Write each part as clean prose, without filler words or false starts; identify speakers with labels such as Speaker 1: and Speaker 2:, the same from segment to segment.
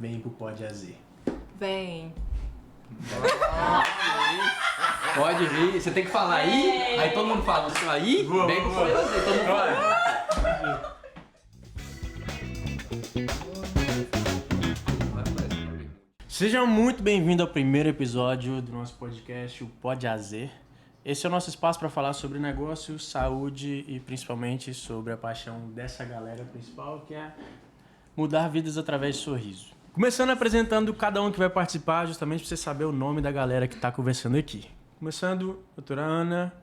Speaker 1: Vem pro Pode AZ.
Speaker 2: Vem.
Speaker 3: Pode vir, você tem que falar aí todo mundo fala assim, aí, vem pro Pode AZ, todo mundo fala.
Speaker 1: Sejam muito bem-vindos ao primeiro episódio do nosso podcast, o Pode AZ. Esse é o nosso espaço para falar sobre negócios, saúde e principalmente sobre a paixão dessa galera principal, que é mudar vidas através de sorriso. Começando apresentando cada um que vai participar, justamente para você saber o nome da galera que está conversando aqui. Começando, doutora Ana,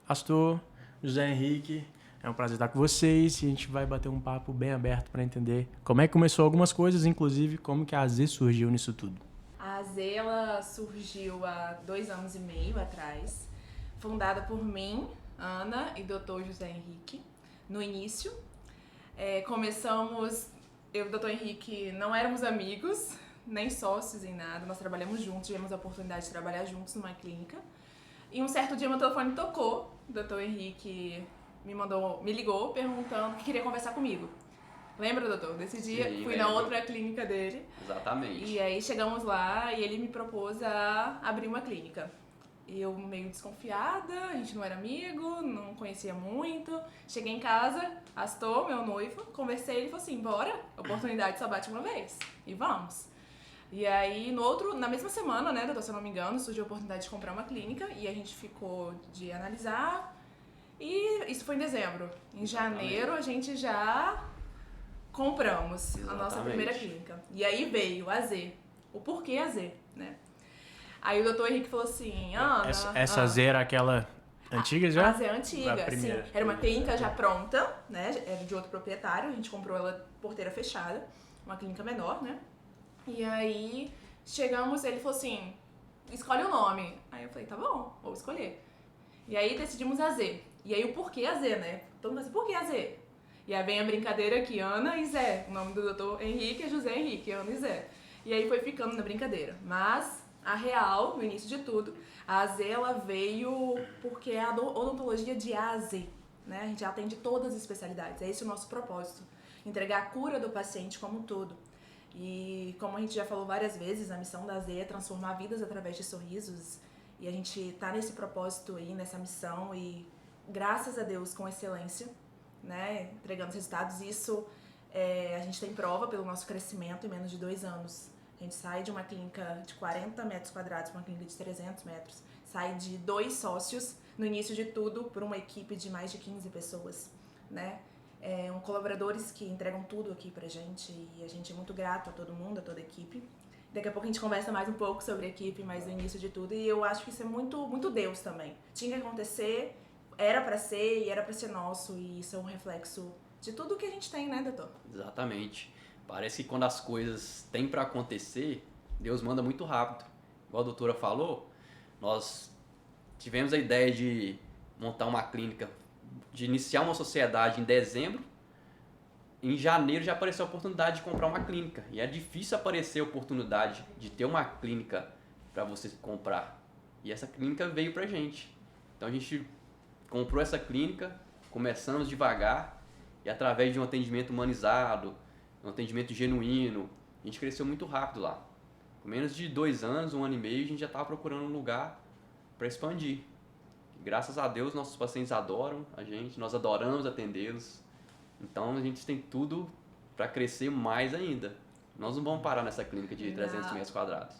Speaker 1: Astor, José Henrique. É um prazer estar com vocês e a gente vai bater um papo bem aberto para entender como é que começou algumas coisas, inclusive como que a AZ surgiu nisso tudo.
Speaker 2: A AZ, ela surgiu há 2 anos e meio atrás, fundada por mim, Ana e Dr. José Henrique. No início, começamos, eu e o Dr. Henrique não éramos amigos, nem sócios em nada, nós trabalhamos juntos, tivemos a oportunidade de trabalhar juntos numa clínica. E um certo dia meu telefone tocou, o Dr. Henrique me ligou perguntando que queria conversar comigo. Lembra, doutor? Desse dia,
Speaker 3: Sim,
Speaker 2: fui na outra clínica dele.
Speaker 3: Exatamente.
Speaker 2: E aí chegamos lá e ele me propôs a abrir uma clínica. Eu meio desconfiada, a gente não era amigo, não conhecia muito. Cheguei em casa, Astor, meu noivo, conversei, ele falou assim, bora, oportunidade só bate uma vez. E vamos. E aí, na mesma semana, né, doutor, se eu não me engano, surgiu a oportunidade de comprar uma clínica e a gente ficou de analisar. E isso foi em dezembro. Em janeiro a gente já compramos a nossa primeira clínica. E aí veio a AZ. O porquê AZ, né? Aí o doutor Henrique falou assim, Ana...
Speaker 1: Essa AZ era aquela antiga já?
Speaker 2: A AZ é antiga, sim. Era uma clínica já pronta, né? Era de outro proprietário, a gente comprou ela porteira fechada. Uma clínica menor, né? E aí chegamos, ele falou assim, escolhe o nome. Aí eu falei, tá bom, vou escolher. E aí decidimos AZ. E aí o porquê AZ, né? Todo mundo assim, por que AZ? E aí vem a brincadeira aqui, Ana e Zé. O nome do doutor Henrique é José Henrique, Ana e Zé. E aí foi ficando na brincadeira. Mas a real, no início de tudo, a AZ ela veio porque é a odontologia de A a Z. Né? A gente atende todas as especialidades. É esse o nosso propósito. Entregar a cura do paciente como um todo. E como a gente já falou várias vezes, a missão da AZ é transformar vidas através de sorrisos. E a gente tá nesse propósito aí, nessa missão e graças a Deus com excelência, né, entregando os resultados. Isso a gente tem prova pelo nosso crescimento em menos de 2 anos. A gente sai de uma clínica de 40 metros quadrados para uma clínica de 300 metros. Sai de 2 sócios, no início de tudo, por uma equipe de mais de 15 pessoas, né? Colaboradores que entregam tudo aqui pra gente e a gente é muito grato a todo mundo, a toda a equipe. Daqui a pouco a gente conversa mais um pouco sobre a equipe, mas no início de tudo. E eu acho que isso é muito, muito Deus também. Tinha que acontecer, era pra ser e era pra ser nosso. E isso é um reflexo de tudo que a gente tem, né, doutor?
Speaker 3: Exatamente. Parece que quando as coisas têm pra acontecer, Deus manda muito rápido. Igual a doutora falou, nós tivemos a ideia de montar uma clínica, de iniciar uma sociedade em dezembro. Em janeiro já apareceu a oportunidade de comprar uma clínica. E é difícil aparecer a oportunidade de ter uma clínica para você comprar. E essa clínica veio pra gente. Então a gente comprou essa clínica, começamos devagar e através de um atendimento humanizado, um atendimento genuíno, a gente cresceu muito rápido lá. Com menos de 2 anos, 1 ano e meio, a gente já estava procurando um lugar para expandir. E, graças a Deus, nossos pacientes adoram a gente, nós adoramos atendê-los. Então a gente tem tudo para crescer mais ainda. Nós não vamos parar nessa clínica de 300 metros quadrados.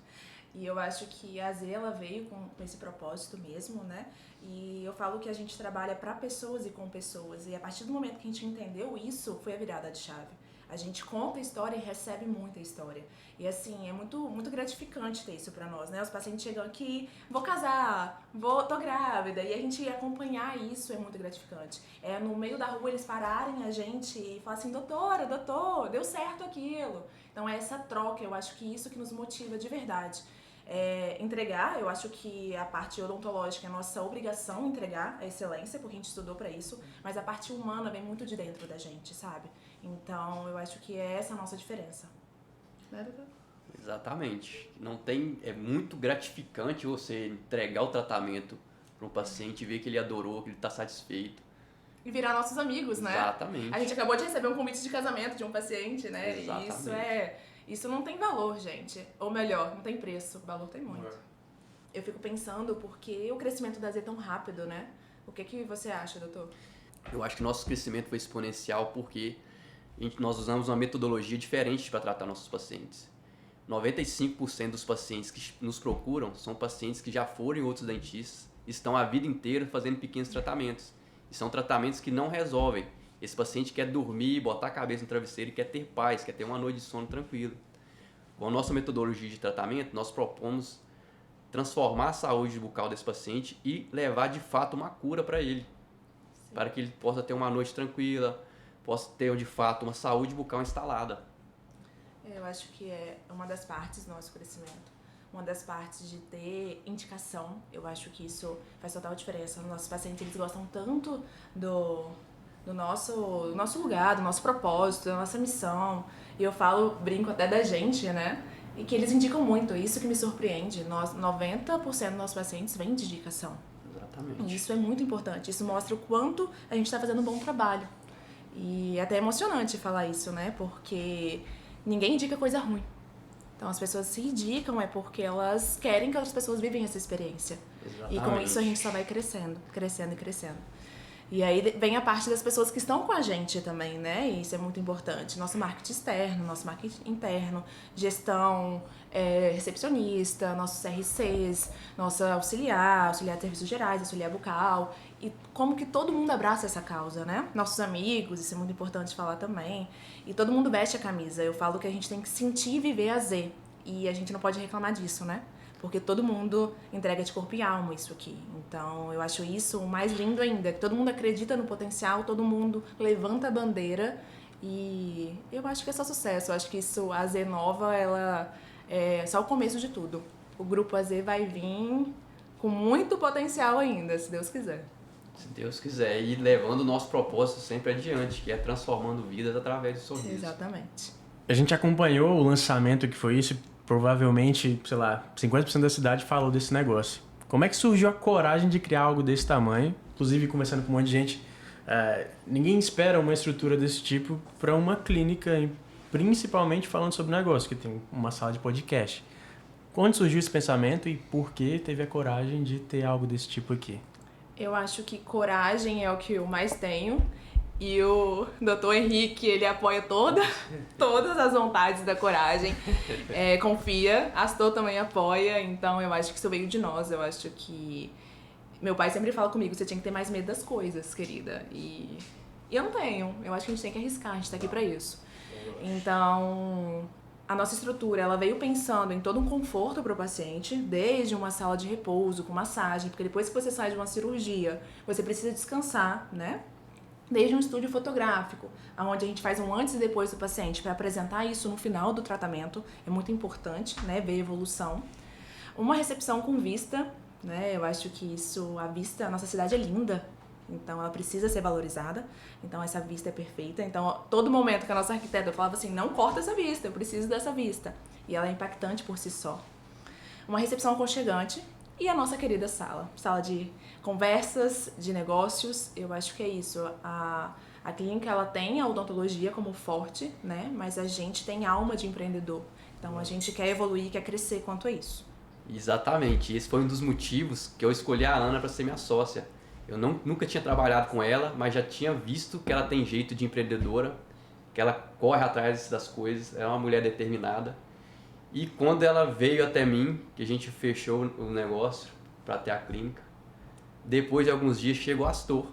Speaker 2: E eu acho que a AZ ela veio com esse propósito mesmo, né? E eu falo que a gente trabalha para pessoas e com pessoas. E a partir do momento que a gente entendeu isso, foi a virada de chave. A gente conta a história e recebe muita história. E assim, é muito, muito gratificante ter isso pra nós, né? Os pacientes chegam aqui, vou casar, tô grávida. E a gente acompanhar isso é muito gratificante. No meio da rua eles pararem a gente e falar assim, doutora, doutor, deu certo aquilo. Então é essa troca, eu acho que isso que nos motiva de verdade. Entregar, eu acho que a parte odontológica é nossa obrigação entregar a excelência, porque a gente estudou pra isso, mas a parte humana vem muito de dentro da gente, sabe? Então eu acho que é essa a nossa diferença. Né, doutor?
Speaker 3: Exatamente. É muito gratificante você entregar o tratamento para um paciente e ver que ele adorou, que ele está satisfeito.
Speaker 2: E virar nossos amigos, né?
Speaker 3: Exatamente.
Speaker 2: A gente acabou de receber um convite de casamento de um paciente, né?
Speaker 3: Exatamente.
Speaker 2: E isso Isso não tem valor, gente. Ou melhor, não tem preço. O valor tem muito. Eu fico pensando por que o crescimento da AZ é tão rápido, né? O que você acha, doutor?
Speaker 3: Eu acho que nosso crescimento foi exponencial porque nós usamos uma metodologia diferente para tratar nossos pacientes. 95% dos pacientes que nos procuram são pacientes que já foram em outros dentistas, estão a vida inteira fazendo pequenos tratamentos. E são tratamentos que não resolvem. Esse paciente quer dormir, botar a cabeça no travesseiro e quer ter paz, quer ter uma noite de sono tranquilo. Com a nossa metodologia de tratamento, nós propomos transformar a saúde bucal desse paciente e levar de fato uma cura para ele. Sim. Para que ele possa ter uma noite tranquila, possa ter de fato uma saúde bucal instalada.
Speaker 2: Eu acho que é uma das partes do nosso crescimento. Uma das partes de ter indicação. Eu acho que isso faz total diferença. Nossos pacientes, eles gostam tanto do nosso lugar, do nosso propósito, da nossa missão. E eu brinco até da gente, né? E que eles indicam muito. Isso que me surpreende. 90% dos nossos pacientes vêm de indicação.
Speaker 3: Exatamente.
Speaker 2: E isso é muito importante. Isso mostra o quanto a gente está fazendo um bom trabalho. E é até emocionante falar isso, né? Porque ninguém indica coisa ruim. Então as pessoas se indicam porque elas querem que outras pessoas vivem essa experiência.
Speaker 3: Exatamente.
Speaker 2: E com isso a gente só vai crescendo. E aí vem a parte das pessoas que estão com a gente também, né? E isso é muito importante. Nosso marketing externo, nosso marketing interno, gestão, recepcionista, nossos CRCs, nossa auxiliar de serviços gerais, auxiliar bucal. E como que todo mundo abraça essa causa, né? Nossos amigos, isso é muito importante falar também. E todo mundo veste a camisa. Eu falo que a gente tem que sentir e viver a Z. E a gente não pode reclamar disso, né? Porque todo mundo entrega de corpo e alma isso aqui. Então, eu acho isso o mais lindo ainda. Que todo mundo acredita no potencial, todo mundo levanta a bandeira. E eu acho que é só sucesso. Eu acho que isso, a AZ Nova, ela é só o começo de tudo. O Grupo AZ vai vir com muito potencial ainda, se Deus quiser.
Speaker 3: Se Deus quiser. E levando o nosso propósito sempre adiante, que é transformando vidas através do sorriso.
Speaker 2: Exatamente.
Speaker 1: A gente acompanhou o lançamento que foi isso. Provavelmente, sei lá, 50% da cidade falou desse negócio. Como é que surgiu a coragem de criar algo desse tamanho? Inclusive, conversando com um monte de gente, ninguém espera uma estrutura desse tipo para uma clínica, principalmente falando sobre negócio, que tem uma sala de podcast. Quando surgiu esse pensamento e por que teve a coragem de ter algo desse tipo aqui?
Speaker 2: Eu acho que coragem é o que eu mais tenho. E o Dr. Henrique, ele apoia todas as vontades da coragem, confia. Astor também apoia, então eu acho que isso veio de nós. Eu acho que meu pai sempre fala comigo, você tinha que ter mais medo das coisas, querida. E eu não tenho, eu acho que a gente tem que arriscar, a gente tá aqui pra isso. Então, a nossa estrutura, ela veio pensando em todo um conforto para o paciente, desde uma sala de repouso com massagem, porque depois que você sai de uma cirurgia, você precisa descansar, né? Desde um estúdio fotográfico, onde a gente faz um antes e depois do paciente para apresentar isso no final do tratamento, é muito importante, né, ver a evolução. Uma recepção com vista, né, eu acho que isso, a vista, a nossa cidade é linda, então ela precisa ser valorizada, então essa vista é perfeita. Então, todo momento que a nossa arquiteta falava assim, não corta essa vista, eu preciso dessa vista, e ela é impactante por si só. Uma recepção aconchegante e a nossa querida sala de conversas, de negócios. Eu acho que é isso. A clínica, ela tem a odontologia como forte, né? Mas a gente tem alma de empreendedor. Então a gente quer evoluir, quer crescer quanto a isso.
Speaker 3: Exatamente. Esse foi um dos motivos que eu escolhi a Ana para ser minha sócia. Eu nunca tinha trabalhado com ela, mas já tinha visto que ela tem jeito de empreendedora, que ela corre atrás das coisas, é uma mulher determinada. E quando ela veio até mim, que a gente fechou o negócio para ter a clínica, depois de alguns dias chegou o Astor,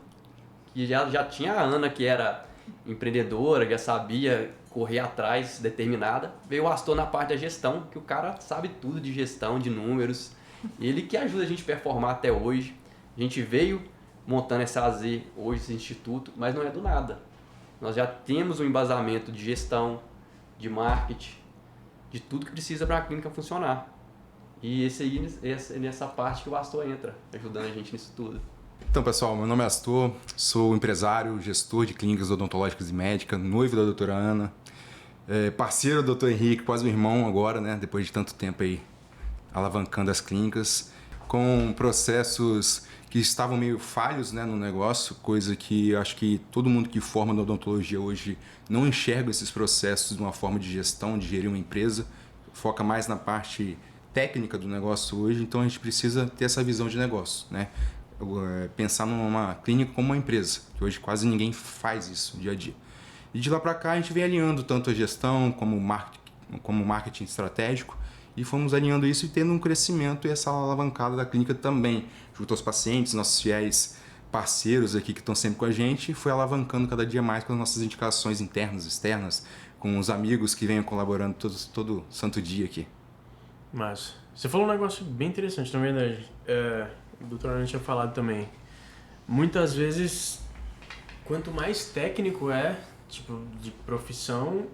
Speaker 3: que já tinha a Ana, que era empreendedora, já sabia correr atrás, determinada. Veio o Astor na parte da gestão, que o cara sabe tudo de gestão, de números. Ele que ajuda a gente a performar até hoje. A gente veio montando essa AZ hoje, esse instituto, mas não é do nada. Nós já temos um embasamento de gestão, de marketing, de tudo que precisa para a clínica funcionar. E nessa parte que o Astor entra, ajudando a gente nisso tudo.
Speaker 4: Então, pessoal, meu nome é Astor, sou empresário, gestor de clínicas odontológicas e médicas, noivo da doutora Ana, parceiro do doutor Henrique, quase um irmão agora, né? Depois de tanto tempo aí alavancando as clínicas, com processos que estavam meio falhos, né, no negócio, coisa que acho que todo mundo que forma na odontologia hoje não enxerga esses processos de uma forma de gestão, de gerir uma empresa, foca mais na parte técnica do negócio hoje, então a gente precisa ter essa visão de negócio, né? Pensar numa clínica como uma empresa, que hoje quase ninguém faz isso no dia a dia. E de lá para cá a gente vem alinhando tanto a gestão como o marketing estratégico, e fomos alinhando isso e tendo um crescimento e essa alavancada da clínica também, junto aos pacientes, nossos fiéis parceiros aqui que estão sempre com a gente, foi alavancando cada dia mais com as nossas indicações internas, externas, com os amigos que vêm colaborando todo santo dia aqui.
Speaker 1: Mas você falou um negócio bem interessante, na verdade. O doutor Ana tinha falado também. Muitas vezes, quanto mais técnico tipo, de profissão,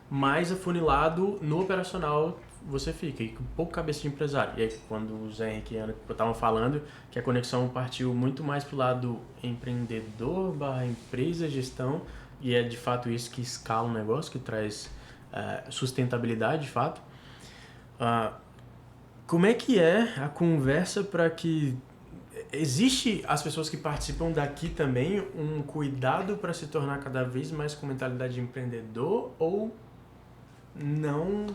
Speaker 1: mais afunilado no operacional você fica, e com pouco cabeça de empresário. E aí, quando o Zé Henrique e a Ana estavam falando, que a conexão partiu muito mais pro lado empreendedor, empresa, gestão, e é de fato isso que escala o negócio, que traz sustentabilidade, de fato. Como é que é a conversa para que... Existe as pessoas que participam daqui também um cuidado para se tornar cada vez mais com mentalidade de empreendedor, ou não?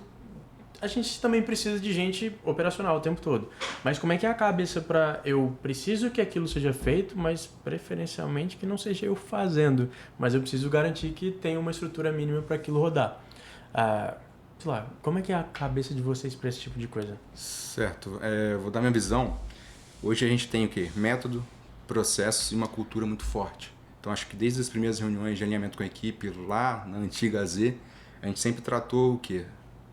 Speaker 1: A gente também precisa de gente operacional o tempo todo. Mas como é que é a cabeça para eu preciso que aquilo seja feito, mas preferencialmente que não seja eu fazendo, mas eu preciso garantir que tenha uma estrutura mínima para aquilo rodar. Sei lá, como é que é a cabeça de vocês para esse tipo de coisa?
Speaker 4: Certo, vou dar minha visão. Hoje a gente tem o quê? Método, processos e uma cultura muito forte. Então acho que desde as primeiras reuniões de alinhamento com a equipe lá na antiga AZ, a gente sempre tratou o quê?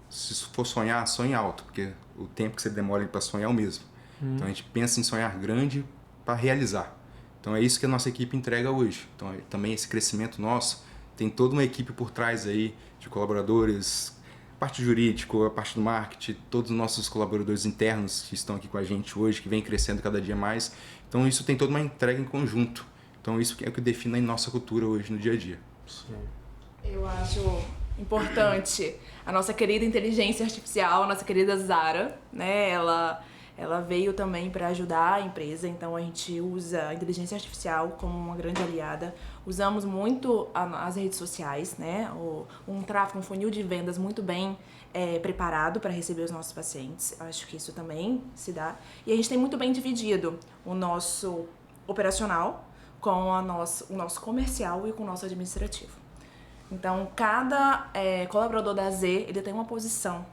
Speaker 4: Se for sonhar, sonhe alto, porque o tempo que você demora para sonhar é o mesmo. Então a gente pensa em sonhar grande para realizar. Então é isso que a nossa equipe entrega hoje. Então também esse crescimento nosso tem toda uma equipe por trás aí de colaboradores, a parte jurídica, a parte do marketing, todos os nossos colaboradores internos que estão aqui com a gente hoje, que vem crescendo cada dia mais. Então isso tem toda uma entrega em conjunto. Então isso é o que define a nossa cultura hoje no dia a dia.
Speaker 1: Sim.
Speaker 2: Eu acho importante a nossa querida inteligência artificial, a nossa querida Zara, né? Ela veio também para ajudar a empresa, então a gente usa a inteligência artificial como uma grande aliada. Usamos muito as redes sociais, né? Um tráfego, um funil de vendas muito bem preparado para receber os nossos pacientes. Eu acho que isso também se dá. E a gente tem muito bem dividido o nosso operacional com o nosso comercial e com o nosso administrativo. Então, cada colaborador da Z, ele tem uma posição,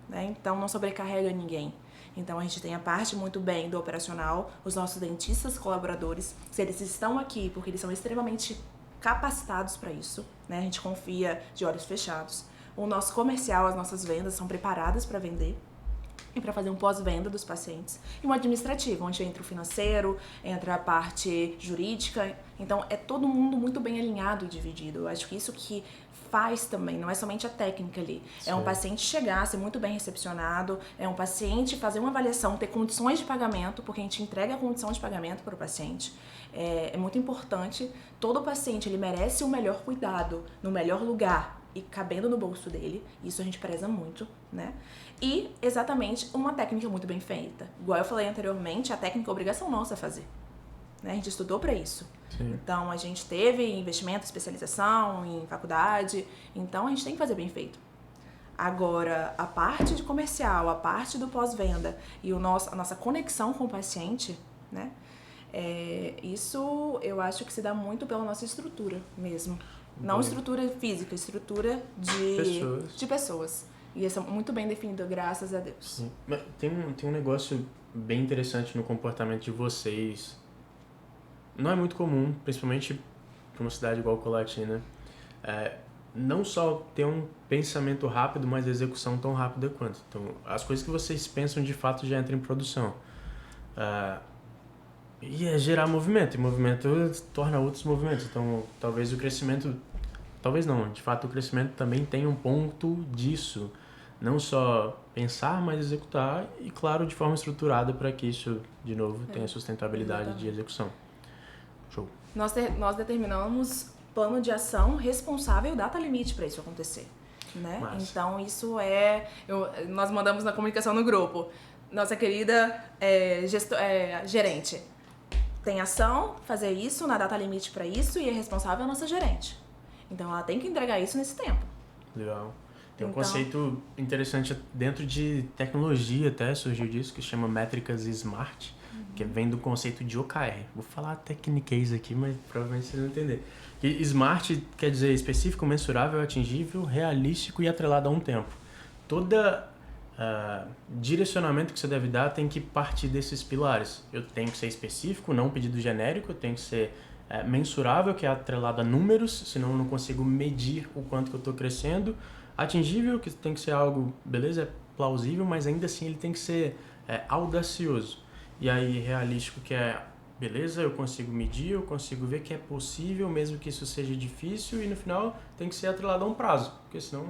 Speaker 2: né? Então, não sobrecarrega ninguém. Então, a gente tem a parte muito bem do operacional, os nossos dentistas colaboradores, se eles estão aqui porque eles são extremamente capacitados para isso, né? A gente confia de olhos fechados. O nosso comercial, as nossas vendas são preparadas para vender e para fazer um pós-venda dos pacientes. E um administrativo, onde entra o financeiro, entra a parte jurídica. Então, é todo mundo muito bem alinhado e dividido. Eu acho que isso que faz também, não é somente a técnica ali. Sim. É um paciente chegar, ser muito bem recepcionado, é um paciente fazer uma avaliação, ter condições de pagamento, porque a gente entrega a condição de pagamento para o paciente. É muito importante. Todo paciente, ele merece o melhor cuidado, no melhor lugar e cabendo no bolso dele. Isso a gente preza muito, né? E, exatamente, uma técnica muito bem feita. Igual eu falei anteriormente, a técnica é obrigação nossa fazer. Né? A gente estudou para isso. Sim. Então, a gente teve investimento, especialização em faculdade. Então, a gente tem que fazer bem feito. Agora, a parte de comercial, a parte do pós-venda e a nossa conexão com o paciente, né? Isso eu acho que se dá muito pela nossa estrutura mesmo. Não estrutura física, estrutura de pessoas. E isso é muito bem definido, graças a Deus.
Speaker 1: Sim. Mas tem um negócio bem interessante no comportamento de vocês. Não é muito comum, principalmente para uma cidade igual Colatina, não só ter um pensamento rápido, mas a execução tão rápida quanto. Então, as coisas que vocês pensam de fato já entram em produção. E é gerar movimento, e movimento torna outros movimentos. Então, talvez o crescimento... Talvez não, de fato o crescimento também tem um ponto disso. Não só pensar, mas executar, e claro, de forma estruturada para que isso, de novo, tenha sustentabilidade de execução. Show.
Speaker 2: Nós determinamos plano de ação responsável e data limite para isso acontecer. Né? Então, isso nós mandamos na comunicação no grupo. Nossa querida gerente, tem ação, fazer isso, na data limite pra isso, e a responsável é a nossa gerente. Então ela tem que entregar isso nesse tempo.
Speaker 1: Legal. Tem um
Speaker 2: Então-
Speaker 1: conceito interessante dentro de tecnologia até, surgiu disso, que chama métricas SMART, que vem do conceito de OKR. Vou falar tecniquez aqui, mas provavelmente vocês vão entender. Que SMART quer dizer específico, mensurável, atingível, realístico e atrelado a um tempo. Toda direcionamento que você deve dar tem que partir desses pilares. Eu tenho que ser específico, não um pedido genérico, eu tenho que ser mensurável, que é atrelado a números, senão eu não consigo medir o quanto que eu estou crescendo. Atingível, que tem que ser algo, beleza, é plausível, mas ainda assim ele tem que ser audacioso. E aí realístico, que é, beleza, eu consigo medir, eu consigo ver que é possível, mesmo que isso seja difícil, e no final tem que ser atrelado a um prazo, porque senão,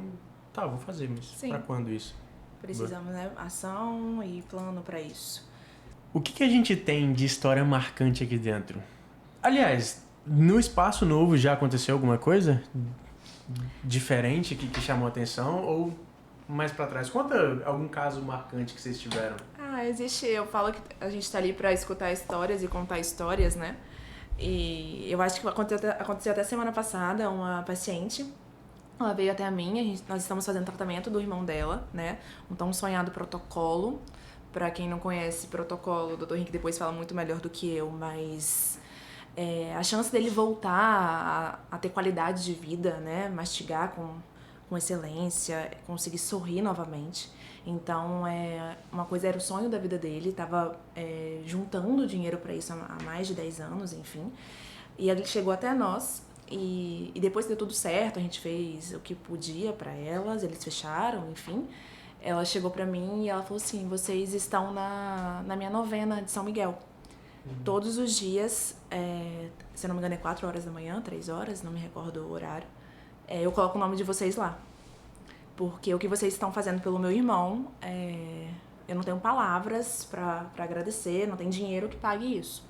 Speaker 1: tá, vou fazer, mas
Speaker 2: Sim.
Speaker 1: pra quando isso?
Speaker 2: Precisamos, né? Ação e plano pra isso.
Speaker 1: O que a gente tem de história marcante aqui dentro? Aliás, no espaço novo já aconteceu alguma coisa diferente que chamou a atenção, ou mais pra trás? Conta algum caso marcante que vocês tiveram.
Speaker 2: Existe, eu falo que a gente tá ali pra escutar histórias e contar histórias, né? E eu acho que aconteceu até semana passada, uma paciente, ela veio até a mim, nós estamos fazendo tratamento do irmão dela, né? Um tão sonhado protocolo. Pra quem não conhece protocolo, o Dr. Henrique depois fala muito melhor do que eu, mas a chance dele voltar a ter qualidade de vida, né? Mastigar com excelência, conseguir sorrir novamente. Então, uma coisa era o sonho da vida dele, tava juntando dinheiro pra isso há mais de 10 anos, enfim. E ele chegou até nós. E depois deu tudo certo, a gente fez o que podia pra elas, eles fecharam, enfim. Ela chegou pra mim e ela falou assim, vocês estão na minha novena de São Miguel. Todos os dias, se eu não me engano é 4 horas da manhã, 3 horas, não me recordo o horário, eu coloco o nome de vocês lá. Porque o que vocês estão fazendo pelo meu irmão, eu não tenho palavras pra agradecer, não tem dinheiro que pague isso.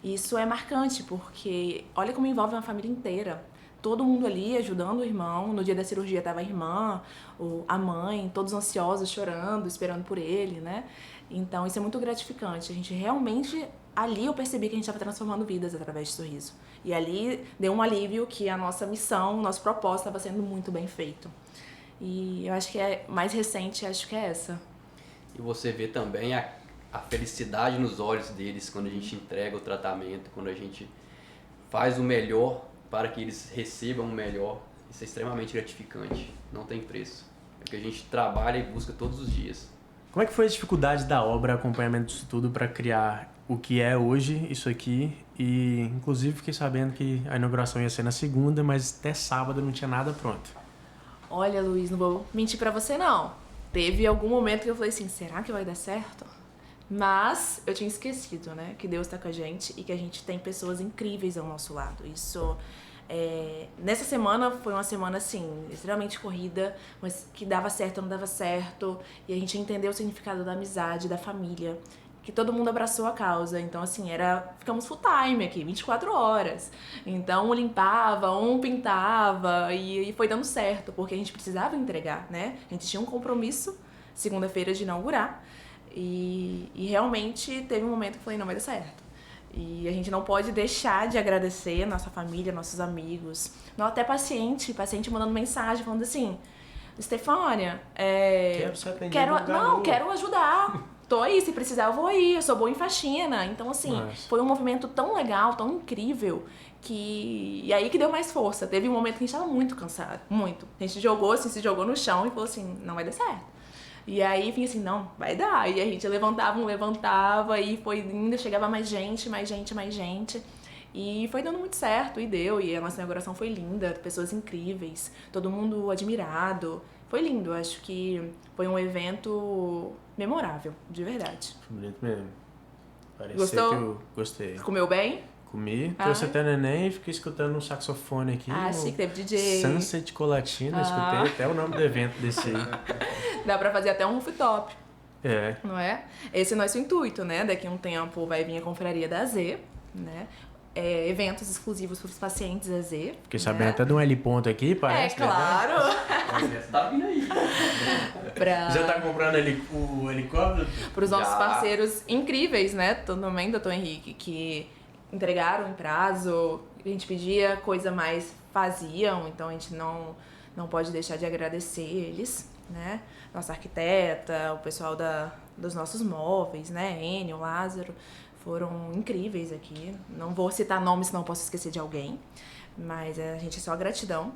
Speaker 2: E isso é marcante, porque olha como envolve uma família inteira. Todo mundo ali ajudando o irmão. No dia da cirurgia estava a irmã, a mãe, todos ansiosos, chorando, esperando por ele, né? Então isso é muito gratificante. A gente realmente, ali eu percebi que a gente estava transformando vidas através de sorriso. E ali deu um alívio que a nossa missão, o nosso propósito estava sendo muito bem feito. E eu acho que mais recente, acho que é essa.
Speaker 3: E você vê também a felicidade nos olhos deles quando a gente entrega o tratamento, quando a gente faz o melhor para que eles recebam o melhor. Isso é extremamente gratificante, não tem preço. É o que a gente trabalha e busca todos os dias.
Speaker 1: Como é que foi a dificuldade da obra, acompanhamento disso tudo para criar o que é hoje, isso aqui? E inclusive fiquei sabendo que a inauguração ia ser na segunda, mas até sábado não tinha nada pronto.
Speaker 2: Olha, Luiz, não vou mentir pra você, não. Teve algum momento que eu falei assim, será que vai dar certo? Mas eu tinha esquecido, né? Que Deus tá com a gente e que a gente tem pessoas incríveis ao nosso lado. Isso, nessa semana foi uma semana, assim, extremamente corrida, mas que dava certo ou não dava certo. E a gente entendeu o significado da amizade, da família. Que todo mundo abraçou a causa. Então, assim, ficamos full time aqui, 24 horas. Então, um limpava, um pintava e foi dando certo, porque a gente precisava entregar, né? A gente tinha um compromisso, segunda-feira, de inaugurar. E realmente teve um momento que eu falei, não vai dar certo. E a gente não pode deixar de agradecer nossa família, nossos amigos. Não, até paciente mandando mensagem, falando assim, Estefânia,
Speaker 1: Quero ser atendido no lugar novo.
Speaker 2: quero ajudar. Tô aí, se precisar eu vou aí, eu sou boa em faxina. Então, assim, foi um movimento tão legal, tão incrível, e aí que deu mais força. Teve um momento que a gente tava muito cansado, muito. A gente se jogou no chão e falou assim, não vai dar certo. E aí, vinha assim, não, vai dar. E a gente levantava, e foi indo, chegava mais gente. E foi dando muito certo, e deu. E a nossa inauguração foi linda, pessoas incríveis, todo mundo admirado. Foi lindo, acho que foi um evento memorável, de verdade.
Speaker 1: Foi bonito mesmo. Parecia
Speaker 2: Gostou?
Speaker 1: que eu gostei.
Speaker 2: Comeu bem?
Speaker 1: Comi, trouxe até neném e fiquei escutando um saxofone aqui.
Speaker 2: Achei que teve DJ.
Speaker 1: Sunset Colatina, escutei até o nome do evento desse aí.
Speaker 2: Dá pra fazer até um rooftop,
Speaker 1: É.
Speaker 2: não é? Esse é o nosso intuito, né? Daqui a um tempo vai vir a confraria da AZ, né? Eventos exclusivos para os pacientes AZ.
Speaker 1: Fiquei sabendo até de um L ponto aqui, parece.
Speaker 2: Claro!
Speaker 3: Tá vindo aí.
Speaker 1: Já tá comprando o helicóptero?
Speaker 2: Para os nossos parceiros incríveis, né? Também, Dr. Henrique, que entregaram em prazo, a gente pedia coisa mais, faziam, então a gente não pode deixar de agradecer eles, né? Nossa arquiteta, o pessoal dos nossos móveis, né? Enio, Lázaro, foram incríveis aqui. Não vou citar nomes, senão posso esquecer de alguém, mas a gente só gratidão.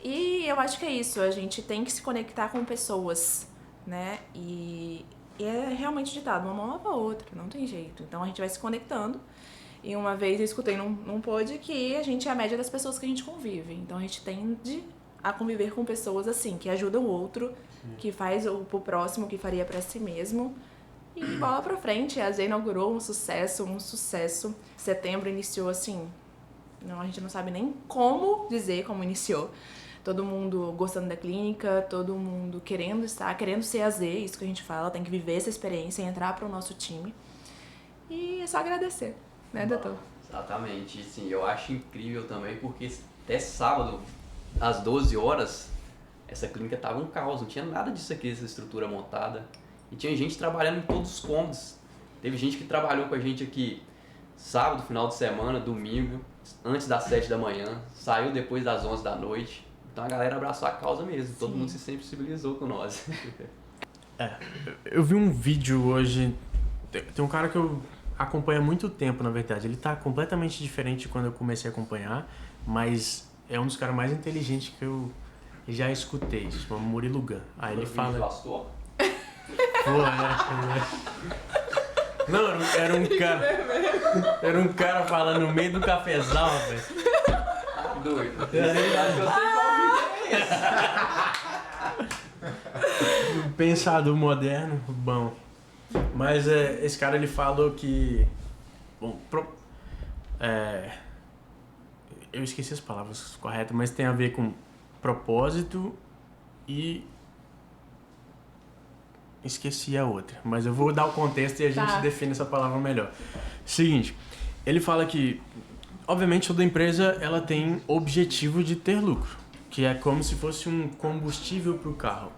Speaker 2: E eu acho que é isso, a gente tem que se conectar com pessoas, né? E é realmente ditado, uma mão lava a outra, não tem jeito. Então a gente vai se conectando. E uma vez eu escutei num pod que a gente é a média das pessoas que a gente convive. Então a gente tende a conviver com pessoas assim, que ajudam o outro, que faz pro próximo, que faria pra si mesmo. E bola pra frente, a Z inaugurou um sucesso. Setembro iniciou assim, a gente não sabe nem como dizer como iniciou. Todo mundo gostando da clínica, todo mundo querendo ser a Z, isso que a gente fala, tem que viver essa experiência, entrar pro nosso time. E é só agradecer, né, doutor?
Speaker 3: Exatamente, sim, eu acho incrível também, porque até sábado, às 12 horas, essa clínica tava um caos, não tinha nada disso aqui, essa estrutura montada. E tinha gente trabalhando em todos os cômodos. Teve gente que trabalhou com a gente aqui sábado, final de semana, domingo, antes das 7 da manhã, saiu depois das 11 da noite. Então a galera abraçou a causa mesmo, todo mundo se sensibilizou com nós.
Speaker 1: Eu vi um vídeo hoje, tem um cara que eu acompanho há muito tempo, na verdade. Ele tá completamente diferente de quando eu comecei a acompanhar, mas é um dos caras mais inteligentes que eu já escutei, se chama Murilo Gun. Aí ele fala... Pô, Não, era um cara falando no meio do cafezal, velho.
Speaker 3: Doido. Eu sei qual vídeo é esse.
Speaker 1: Pensador moderno, bom. Mas esse cara, ele falou que... Bom, eu esqueci as palavras corretas, mas tem a ver com propósito e... Esqueci a outra, mas eu vou dar o contexto e a gente define essa palavra melhor. Seguinte, ele fala que, obviamente, toda empresa ela tem objetivo de ter lucro, que é como se fosse um combustível para o carro.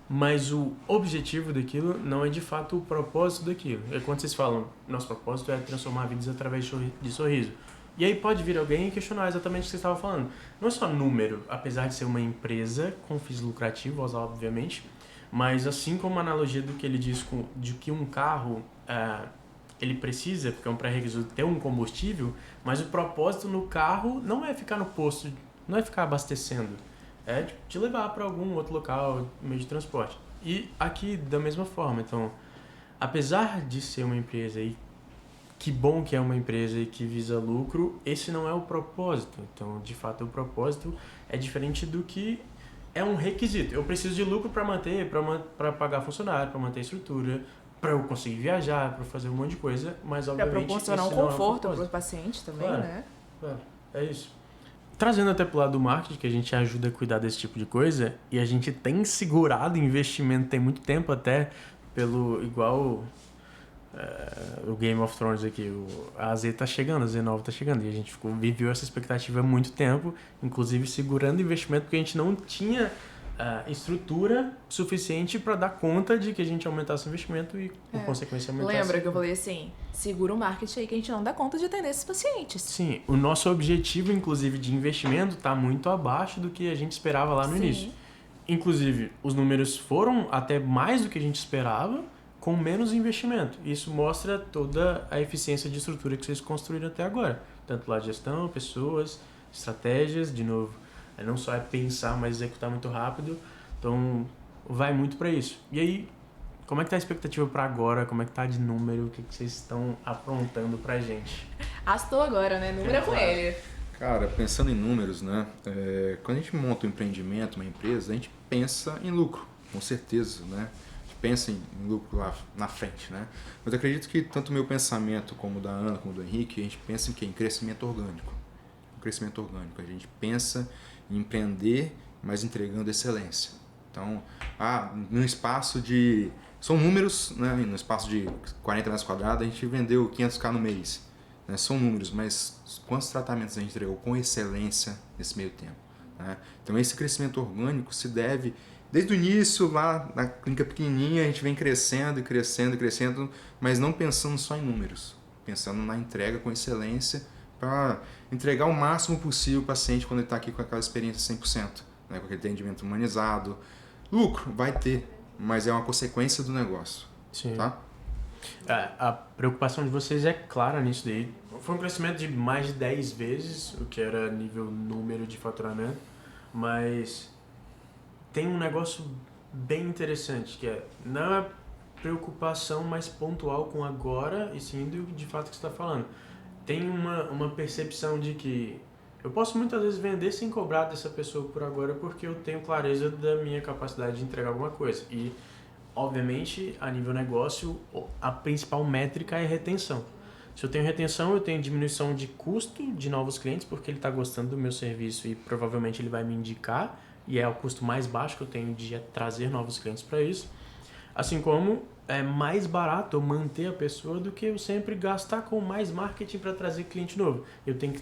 Speaker 1: Mas o objetivo daquilo não é de fato o propósito daquilo. É quando vocês falam, nosso propósito é transformar vidas através de sorriso. E aí pode vir alguém e questionar exatamente o que você estava falando. Não é só número, apesar de ser uma empresa com fins lucrativos, obviamente, mas assim como a analogia do que ele diz de que um carro ele precisa, porque é um pré-requisito, ter um combustível, mas o propósito no carro não é ficar no posto, não é ficar abastecendo, é te levar para algum outro local, meio de transporte. E aqui da mesma forma, então, apesar de ser uma empresa e que bom que é uma empresa e que visa lucro, esse não é o propósito. Então, de fato, o propósito é diferente do que é um requisito. Eu preciso de lucro para manter, para pagar funcionário, para manter a estrutura, para eu conseguir viajar, para fazer um monte de coisa, mas obviamente...
Speaker 2: Para proporcionar um conforto para o paciente também,
Speaker 1: claro,
Speaker 2: né?
Speaker 1: Claro, é isso. Trazendo até pro lado do marketing, que a gente ajuda a cuidar desse tipo de coisa, e a gente tem segurado investimento tem muito tempo até, igual o Game of Thrones aqui, a Z tá chegando, a Z9 tá chegando, e a gente viveu essa expectativa há muito tempo, inclusive segurando investimento, porque a gente não tinha estrutura suficiente para dar conta de que a gente aumentasse o investimento e, por consequência, aumentasse...
Speaker 2: Lembra que eu falei assim, segura o marketing aí que a gente não dá conta de atender esses pacientes.
Speaker 1: Sim, o nosso objetivo, inclusive, de investimento está muito abaixo do que a gente esperava lá no início. Inclusive, os números foram até mais do que a gente esperava, com menos investimento. Isso mostra toda a eficiência de estrutura que vocês construíram até agora. Tanto lá de gestão, pessoas, estratégias, de novo. Não só é pensar, mas executar muito rápido. Então, vai muito para isso. E aí, como é que tá a expectativa para agora? Como é que tá de número? O que vocês estão aprontando pra gente?
Speaker 2: Astou agora, né? Número é com ele.
Speaker 4: Cara, pensando em números, né? Quando a gente monta um empreendimento, uma empresa, a gente pensa em lucro, com certeza, né? A gente pensa em lucro lá na frente, né? Mas eu acredito que tanto o meu pensamento como o da Ana, como o do Henrique, a gente pensa em quê? Em crescimento orgânico. Crescimento orgânico. A gente pensa em empreender, mas entregando excelência. Então, no espaço de... São números, né? No espaço de 40 metros quadrados, a gente vendeu 500k no mês. Né? São números, mas quantos tratamentos a gente entregou com excelência nesse meio tempo? Né? Então, esse crescimento orgânico se deve... Desde o início, lá na clínica pequenininha, a gente vem crescendo e crescendo e crescendo, mas não pensando só em números. Pensando na entrega com excelência para entregar o máximo possível ao paciente quando ele está aqui com aquela experiência 100%, né? Com aquele atendimento humanizado. Lucro vai ter, mas é uma consequência do negócio.
Speaker 1: Sim.
Speaker 4: Tá?
Speaker 1: A preocupação de vocês é clara nisso daí. Foi um crescimento de mais de 10 vezes, o que era nível número de faturamento, mas tem um negócio bem interessante, que não é preocupação mais pontual com agora, e sim do de fato que você está falando. Tem uma percepção de que eu posso muitas vezes vender sem cobrar dessa pessoa por agora, porque eu tenho clareza da minha capacidade de entregar alguma coisa. E, obviamente, a nível negócio, a principal métrica é retenção. Se eu tenho retenção, eu tenho diminuição de custo de novos clientes, porque ele está gostando do meu serviço e provavelmente ele vai me indicar, e é o custo mais baixo que eu tenho de trazer novos clientes para isso. Assim como é mais barato eu manter a pessoa do que eu sempre gastar com mais marketing para trazer cliente novo. Eu tenho que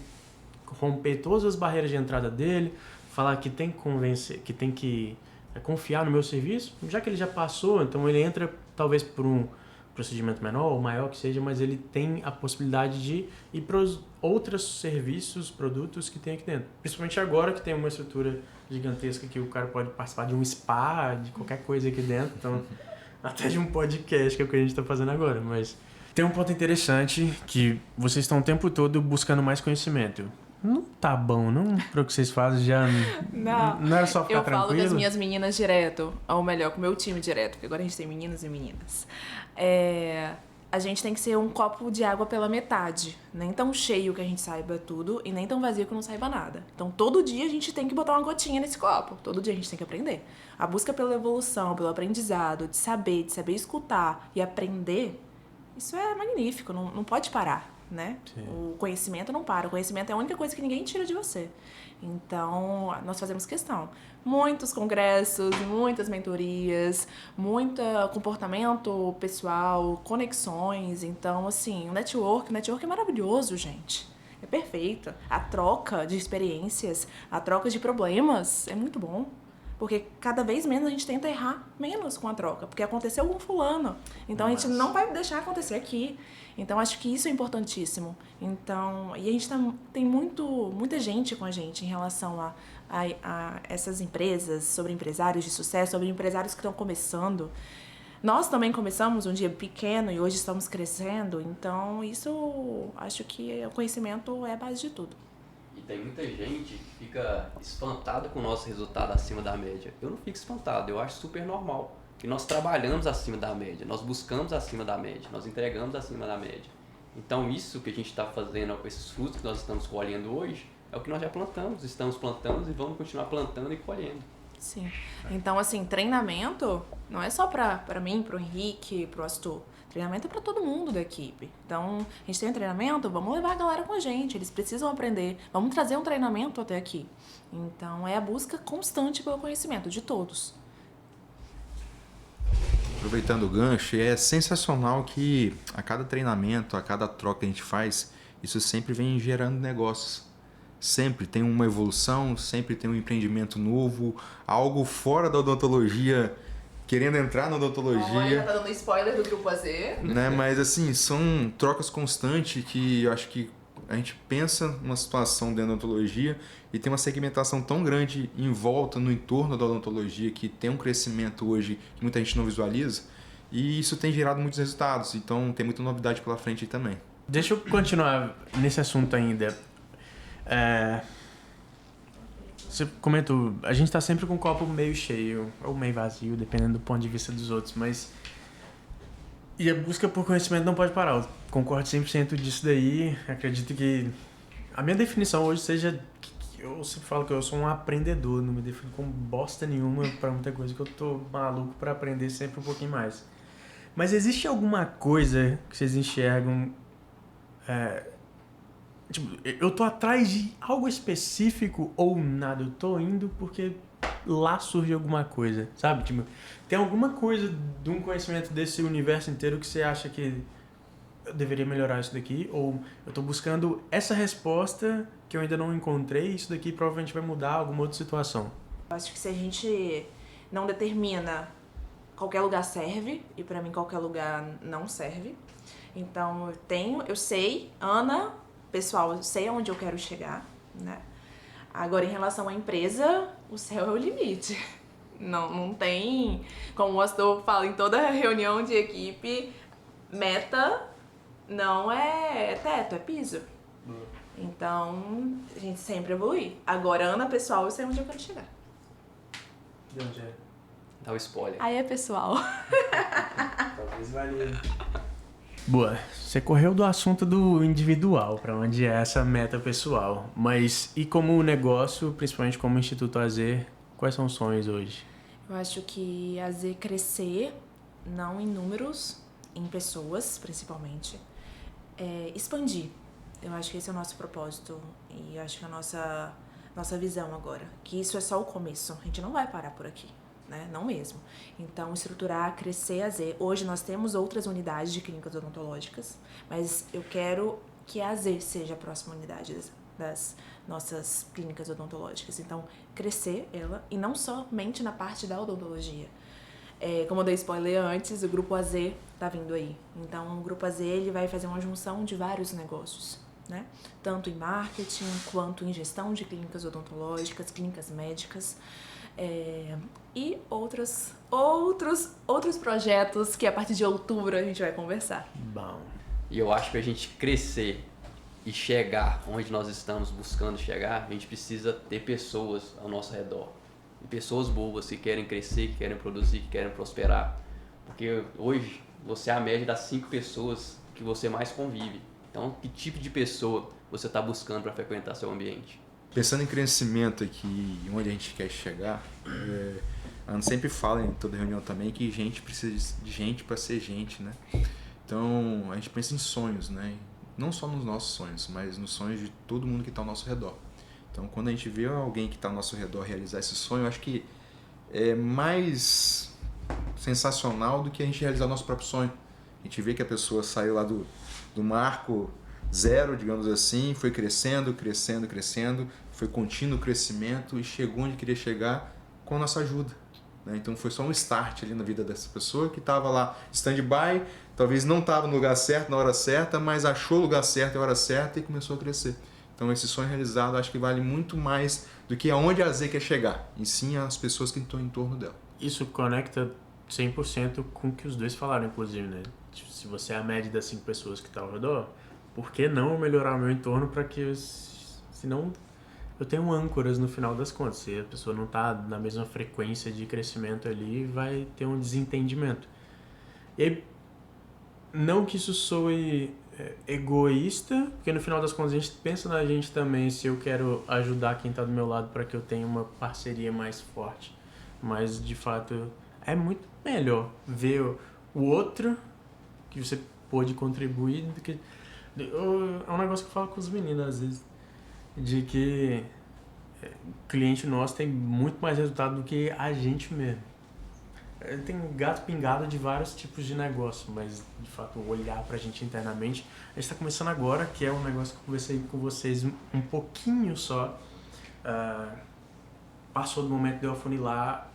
Speaker 1: romper todas as barreiras de entrada dele, falar que tem que convencer, que tem que confiar no meu serviço, já que ele já passou, então ele entra talvez por um procedimento menor ou maior que seja, mas ele tem a possibilidade de ir para os outros serviços, produtos que tem aqui dentro. Principalmente agora que tem uma estrutura gigantesca que o cara pode participar de um spa, de qualquer coisa aqui dentro, então até de um podcast, que é o que a gente está fazendo agora, mas tem um ponto interessante que vocês estão o tempo todo buscando mais conhecimento. Não tá bom, não? Para o que vocês fazem já não era só ficar tranquilo?
Speaker 2: Eu falo das minhas meninas direto, ou melhor, com o meu time direto, porque agora a gente tem meninos e meninas. A gente tem que ser um copo de água pela metade. Nem tão cheio que a gente saiba tudo e nem tão vazio que não saiba nada. Então, todo dia a gente tem que botar uma gotinha nesse copo. Todo dia a gente tem que aprender. A busca pela evolução, pelo aprendizado, de saber escutar e aprender, isso é magnífico, não pode parar, né? Sim. O conhecimento não para. O conhecimento é a única coisa que ninguém tira de você. Então, nós fazemos questão. Muitos congressos, muitas mentorias, muito comportamento pessoal, conexões. Então, assim, o network é maravilhoso, gente. É perfeito. A troca de experiências, a troca de problemas é muito bom. Porque cada vez menos a gente tenta errar menos com a troca. Porque aconteceu com fulano. Então, a gente não vai deixar acontecer aqui. Então, acho que isso é importantíssimo. Então, e a gente tem muita gente com a gente em relação a essas empresas, sobre empresários de sucesso, sobre empresários que estão começando. Nós também começamos um dia pequeno e hoje estamos crescendo. Então, isso, acho que o conhecimento é a base de tudo.
Speaker 3: E tem muita gente que fica espantada com o nosso resultado acima da média. Eu não fico espantado, eu acho super normal. Que nós trabalhamos acima da média, nós buscamos acima da média, nós entregamos acima da média. Então isso que a gente está fazendo com esses frutos que nós estamos colhendo hoje, é o que nós já plantamos, estamos plantando e vamos continuar plantando e colhendo.
Speaker 2: Sim. Então, assim, treinamento não é só para mim, para o Henrique, para o Astor. Treinamento é para todo mundo da equipe. Então, a gente tem um treinamento, vamos levar a galera com a gente. Eles precisam aprender. Vamos trazer um treinamento até aqui. Então, é a busca constante pelo conhecimento de todos.
Speaker 4: Aproveitando o gancho, é sensacional que a cada treinamento, a cada troca que a gente faz, isso sempre vem gerando negócios. Sempre tem uma evolução, sempre tem um empreendimento novo, algo fora da odontologia, querendo entrar na odontologia.
Speaker 2: Olha, tá dando spoiler do Grupo AZ.
Speaker 4: Né? Mas assim, são trocas constantes que eu acho que a gente pensa numa situação dentro da odontologia e tem uma segmentação tão grande em volta, no entorno da odontologia, que tem um crescimento hoje que muita gente não visualiza, e isso tem gerado muitos resultados. Então tem muita novidade pela frente aí também.
Speaker 1: Deixa eu continuar nesse assunto ainda. Você comentou, a gente está sempre com o copo meio cheio ou meio vazio, dependendo do ponto de vista dos outros, mas e a busca por conhecimento não pode parar. Eu concordo 100% disso daí. Acredito que a minha definição hoje seja que eu sempre falo que eu sou um aprendedor, não me defino como bosta nenhuma para muita coisa, que eu tô maluco para aprender sempre um pouquinho mais. Mas existe alguma coisa que vocês enxergam tipo, eu tô atrás de algo específico ou nada, eu tô indo porque lá surge alguma coisa, sabe? Tipo, tem alguma coisa de um conhecimento desse universo inteiro que você acha que eu deveria melhorar isso daqui? Ou eu tô buscando essa resposta que eu ainda não encontrei, isso daqui provavelmente vai mudar alguma outra situação?
Speaker 2: Eu acho que se a gente não determina qualquer lugar serve, e pra mim qualquer lugar não serve. Então eu sei, Ana pessoal, eu sei aonde eu quero chegar, né? Agora, em relação à empresa, o céu é o limite. Não tem, como o Astor fala em toda reunião de equipe, meta não é teto, é piso. Então, a gente sempre evolui. Agora, Ana, pessoal, eu sei onde eu quero chegar.
Speaker 1: De onde é?
Speaker 3: Dá o spoiler.
Speaker 2: Aí é pessoal.
Speaker 1: Talvez valha. Boa, você correu do assunto do individual, para onde é essa meta pessoal. Mas e como negócio, principalmente como Instituto AZ, quais são os sonhos hoje?
Speaker 2: Eu acho que a Z crescer, não em números, em pessoas, principalmente. Expandir. Eu acho que esse é o nosso propósito e acho que a nossa visão agora. Que isso é só o começo, a gente não vai parar por aqui, né? Não mesmo. Então, estruturar, crescer a Z. Hoje nós temos outras unidades de clínicas odontológicas, mas eu quero que a Z seja a próxima unidade das nossas clínicas odontológicas. Então, crescer ela, e não somente na parte da odontologia. Como eu dei spoiler antes, o Grupo AZ tá vindo aí. Então, o Grupo AZ ele vai fazer uma junção de vários negócios, né? Tanto em marketing, quanto em gestão de clínicas odontológicas, clínicas médicas, e outros projetos que a partir de outubro a gente vai conversar.
Speaker 1: Bom.
Speaker 3: E eu acho que a gente crescer e chegar onde nós estamos buscando chegar, a gente precisa ter pessoas ao nosso redor. E pessoas boas que querem crescer, que querem produzir, que querem prosperar. Porque hoje você é a média das 5 pessoas que você mais convive. Então, que tipo de pessoa você está buscando para frequentar seu ambiente?
Speaker 4: Pensando em crescimento aqui, onde a gente quer chegar, a Ana sempre fala em toda reunião também que gente precisa de gente para ser gente, né? Então, a gente pensa em sonhos, né? Não só nos nossos sonhos, mas nos sonhos de todo mundo que está ao nosso redor. Então, quando a gente vê alguém que está ao nosso redor realizar esse sonho, eu acho que é mais sensacional do que a gente realizar o nosso próprio sonho. A gente vê que a pessoa saiu lá do marco zero, digamos assim, foi crescendo, foi contínuo crescimento e chegou onde queria chegar com a nossa ajuda, né? Então foi só um start ali na vida dessa pessoa que estava lá stand-by, talvez não estava no lugar certo, na hora certa, mas achou o lugar certo e a hora certa e começou a crescer. Então esse sonho realizado acho que vale muito mais do que aonde a Z quer chegar, e sim as pessoas que estão em torno dela.
Speaker 1: Isso conecta 100% com o que os dois falaram, inclusive, né? Se você é a média das 5 pessoas que estão ao redor, por que não melhorar o meu entorno para que, senão, eu tenho âncoras no final das contas. Se a pessoa não está na mesma frequência de crescimento ali, vai ter um desentendimento. E aí, não que isso soe egoísta, porque no final das contas a gente pensa na gente também, se eu quero ajudar quem está do meu lado para que eu tenha uma parceria mais forte. Mas, de fato, é muito melhor ver o outro que você pôde contribuir do que... É um negócio que eu falo com os meninos às vezes, de que cliente nosso tem muito mais resultado do que a gente mesmo. Tem gato pingado de vários tipos de negócio, mas de fato olhar pra gente internamente, a gente tá começando agora, que é um negócio que eu conversei com vocês um pouquinho só. Passou do momento de eu afunilar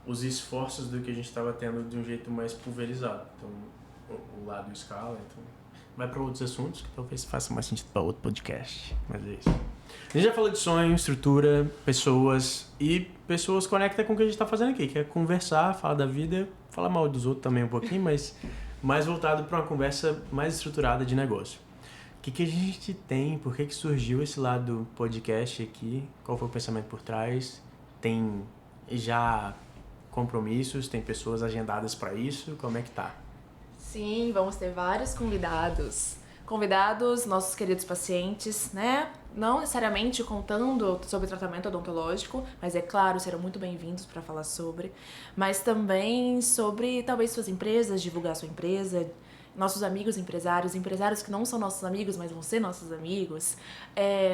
Speaker 1: os esforços do que a gente estava tendo de um jeito mais pulverizado. Então, o lado do escala, então vai para outros assuntos que talvez faça mais sentido para outro podcast, mas é isso. A gente já falou de sonho, estrutura, pessoas, e pessoas conectam com o que a gente está fazendo aqui, que é conversar, falar da vida, falar mal dos outros também um pouquinho, mas mais voltado para uma conversa mais estruturada de negócio. O que a gente tem, por que surgiu esse lado do podcast aqui, qual foi o pensamento por trás, tem já compromissos, tem pessoas agendadas para isso, como é que tá?
Speaker 2: Sim, vamos ter vários convidados. Convidados, nossos queridos pacientes, né? Não necessariamente contando sobre tratamento odontológico, mas é claro, serão muito bem-vindos para falar sobre. Mas também sobre, talvez, suas empresas, divulgar sua empresa, nossos amigos empresários que não são nossos amigos, mas vão ser nossos amigos.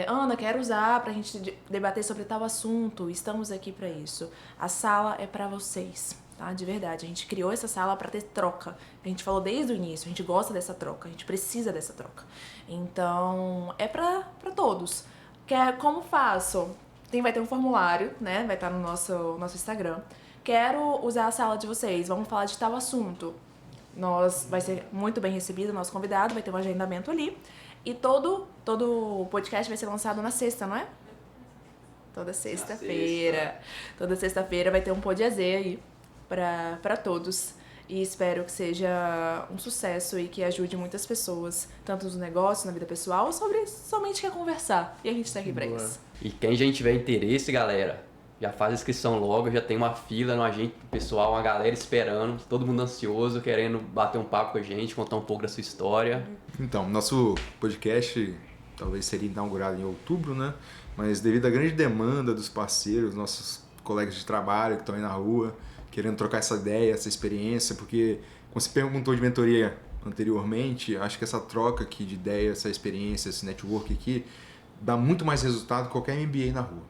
Speaker 2: Ana, quero usar pra gente debater sobre tal assunto, estamos aqui para isso. A sala é para vocês. Tá? De verdade, a gente criou essa sala para ter troca. A gente falou desde o início, a gente gosta dessa troca, a gente precisa dessa troca. Então, é para todos. Como faço? Vai ter um formulário, né? Vai estar no nosso Instagram. Quero usar a sala de vocês, vamos falar de tal assunto. vai ser muito bem recebido o nosso convidado, vai ter um agendamento ali. E todo o podcast vai ser lançado na sexta, não é? Toda sexta-feira. Toda sexta-feira vai ter um Pode AZ aí pra todos. E espero que seja um sucesso e que ajude muitas pessoas, tanto nos negócios, na vida pessoal, somente quer conversar. E a gente tá aqui pra isso.
Speaker 3: E quem já tiver interesse, galera, já faz a inscrição logo, já tem uma fila no agente pessoal, uma galera esperando, todo mundo ansioso, querendo bater um papo com a gente, contar um pouco da sua história.
Speaker 4: Então, nosso podcast talvez seria inaugurado em outubro, né? Mas devido à grande demanda dos parceiros, nossos colegas de trabalho que estão aí na rua, querendo trocar essa ideia, essa experiência, porque, como você perguntou de mentoria anteriormente, acho que essa troca aqui de ideia, essa experiência, esse network aqui, dá muito mais resultado que qualquer MBA na rua,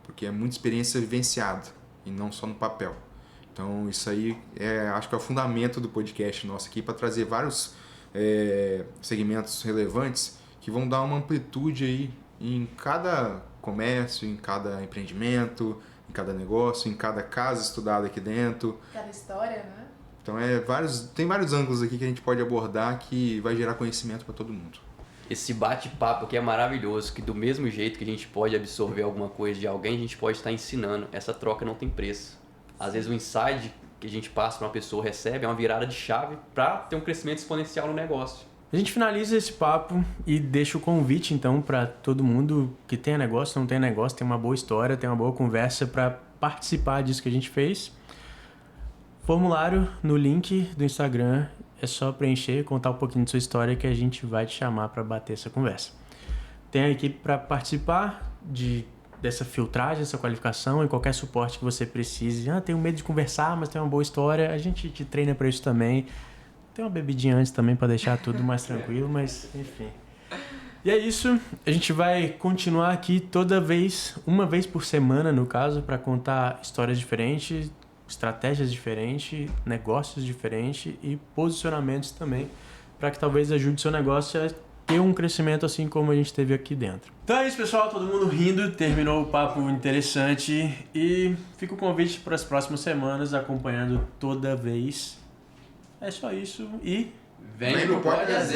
Speaker 4: porque é muita experiência vivenciada e não só no papel. Então, isso aí acho que é o fundamento do podcast nosso aqui, para trazer vários segmentos relevantes que vão dar uma amplitude aí em cada comércio, em cada empreendimento, em cada negócio, em cada casa estudada aqui dentro.
Speaker 2: Cada história, né?
Speaker 4: Então tem vários ângulos aqui que a gente pode abordar que vai gerar conhecimento para todo mundo.
Speaker 3: Esse bate-papo aqui é maravilhoso, que do mesmo jeito que a gente pode absorver alguma coisa de alguém, a gente pode estar ensinando. Essa troca não tem preço. Às vezes o insight que a gente passa para uma pessoa, recebe, é uma virada de chave para ter um crescimento exponencial no negócio.
Speaker 1: A gente finaliza esse papo e deixa o convite, então, para todo mundo que tenha negócio, não tenha negócio, tem uma boa história, tem uma boa conversa para participar disso que a gente fez. Formulário no link do Instagram, é só preencher, contar um pouquinho de sua história que a gente vai te chamar para bater essa conversa. Tem a equipe para participar dessa filtragem, dessa qualificação e qualquer suporte que você precise. Tenho medo de conversar, mas tem uma boa história, a gente te treina para isso também. Tem uma bebidinha antes também para deixar tudo mais tranquilo, mas enfim. E é isso, a gente vai continuar aqui uma vez por semana no caso, para contar histórias diferentes, estratégias diferentes, negócios diferentes e posicionamentos também, para que talvez ajude seu negócio a ter um crescimento assim como a gente teve aqui dentro. Então é isso, pessoal, todo mundo rindo, terminou o papo interessante e fica o convite para as próximas semanas acompanhando toda vez. É só isso e
Speaker 3: Vem pro Pode AZ!